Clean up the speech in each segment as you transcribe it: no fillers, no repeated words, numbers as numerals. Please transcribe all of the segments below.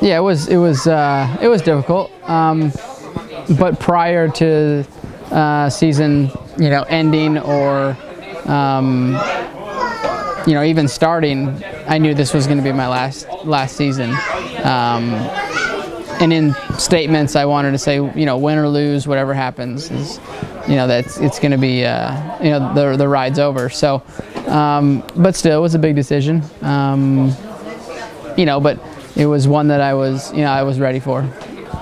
Yeah, it was difficult. But prior to season, ending or even starting, I knew this was going to be my last season. And in statements, I wanted to say, win or lose, whatever happens, is, it's going to be, the ride's over. So, but still, it was a big decision. But it was one that I was ready for.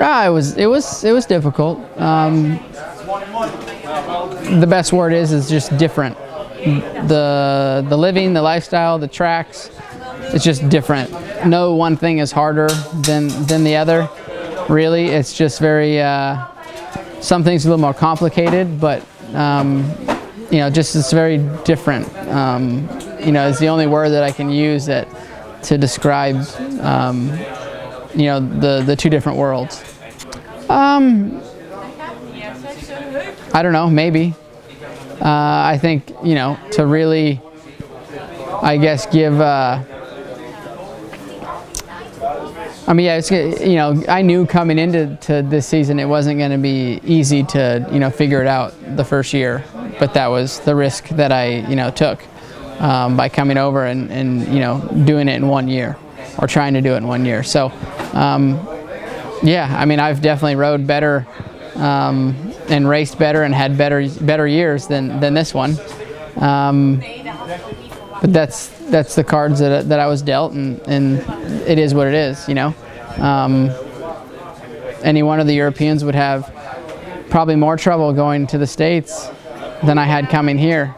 It was difficult. The best word is just different. The living, the lifestyle, the tracks, it's just different. No one thing is harder than the other. Really, it's just very. Some things a little more complicated, but just it's very different. It's the only word that I can use to describe the two different worlds. I don't know, maybe. I think, to really, I guess, give, I knew coming into this season it wasn't going to be easy to, figure it out the first year, but that was the risk that I, took by coming over and doing it in 1 year, or trying to do it in 1 year. So, yeah, I've definitely rode better and raced better and had better years than this one. But that's the cards that I was dealt, and it is what it is, Any one of the Europeans would have probably more trouble going to the States than I had coming here.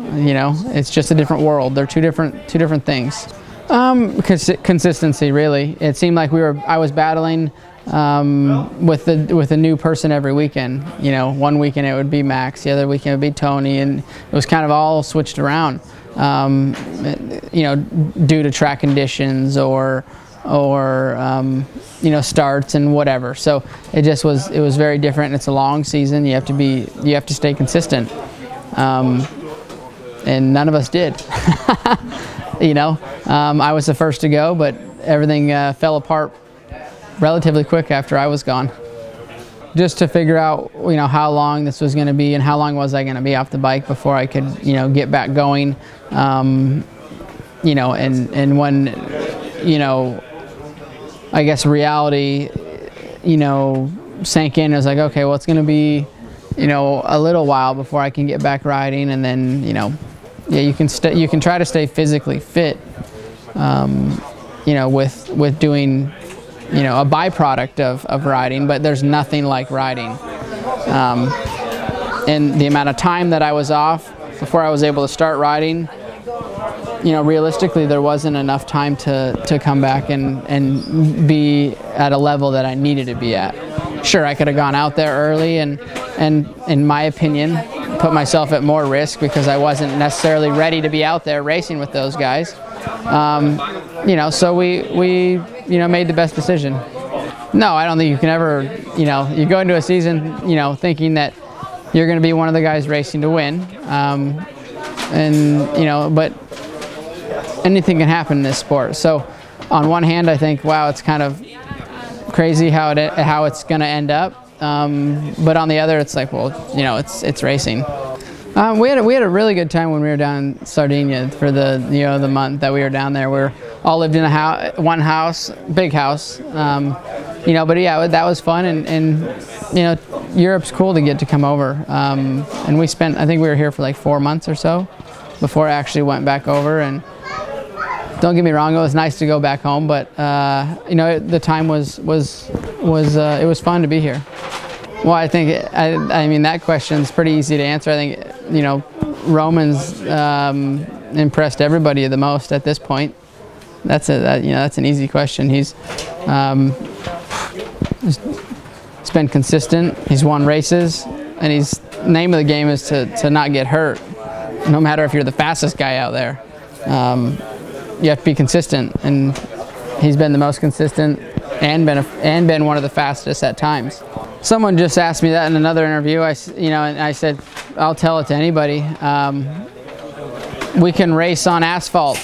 It's just a different world. They're two different things. Consistency, really. It seemed like I was battling with a new person every weekend. 1 weekend it would be Max, the other weekend it would be Tony, and it was kind of all switched around. Due to track conditions or starts and whatever. So it was very different. It's a long season. You have to stay consistent. And none of us did. I was the first to go, but everything fell apart relatively quick after I was gone. Just to figure out, how long this was going to be and how long was I going to be off the bike before I could, get back going. And when, I guess reality, sank in, it was like, okay, well, it's going to be, a little while before I can get back riding, and then, yeah, you can try to stay physically fit, with doing, a byproduct of riding, but there's nothing like riding. And the amount of time that I was off before I was able to start riding, realistically there wasn't enough time to come back and be at a level that I needed to be at. Sure, I could have gone out there early and in my opinion, put myself at more risk because I wasn't necessarily ready to be out there racing with those guys. So we made the best decision. No, I don't think you can ever, you go into a season, thinking that you're going to be one of the guys racing to win. But anything can happen in this sport. So on one hand, I think, wow, it's kind of crazy how it's going to end up. But on the other, it's like, well, it's racing. We had a really good time when we were down in Sardinia for the month that we were down there. We all lived in one house, big house. But yeah, that was fun, and Europe's cool to get to come over. And I think we were here for like 4 months or so before I actually went back over. And don't get me wrong, it was nice to go back home, but the time was it was fun to be here. Well, I think that question's pretty easy to answer. I think Roman's impressed everybody the most at this point. That's an easy question. He's been consistent. He's won races, and the name of the game is to not get hurt. No matter if you're the fastest guy out there, you have to be consistent, and he's been the most consistent and been one of the fastest at times. Someone just asked me that in another interview. And I said, I'll tell it to anybody. We can race on asphalt,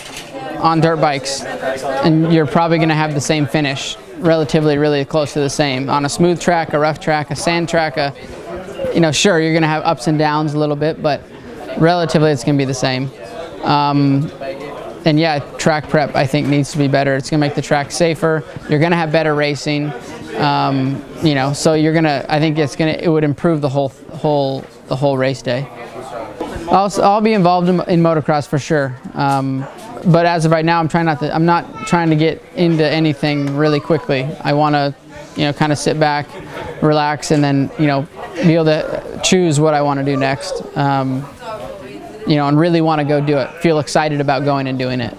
on dirt bikes, and you're probably going to have the same finish. relatively really close to the same. On a smooth track, a rough track, a sand track, you know, sure, you're going to have ups and downs a little bit, but relatively it's going to be the same. And yeah, track prep I think needs to be better. It's going to make the track safer. You're going to have better racing. You know, so you're going to, I think it would improve the whole race day. I'll be involved in motocross for sure. But as of right now, I'm not trying to get into anything really quickly. I want to, you know, kind of sit back, relax, and then, you know, be able to choose what I want to do next. You know, and really want to go do it. Feel excited about going and doing it.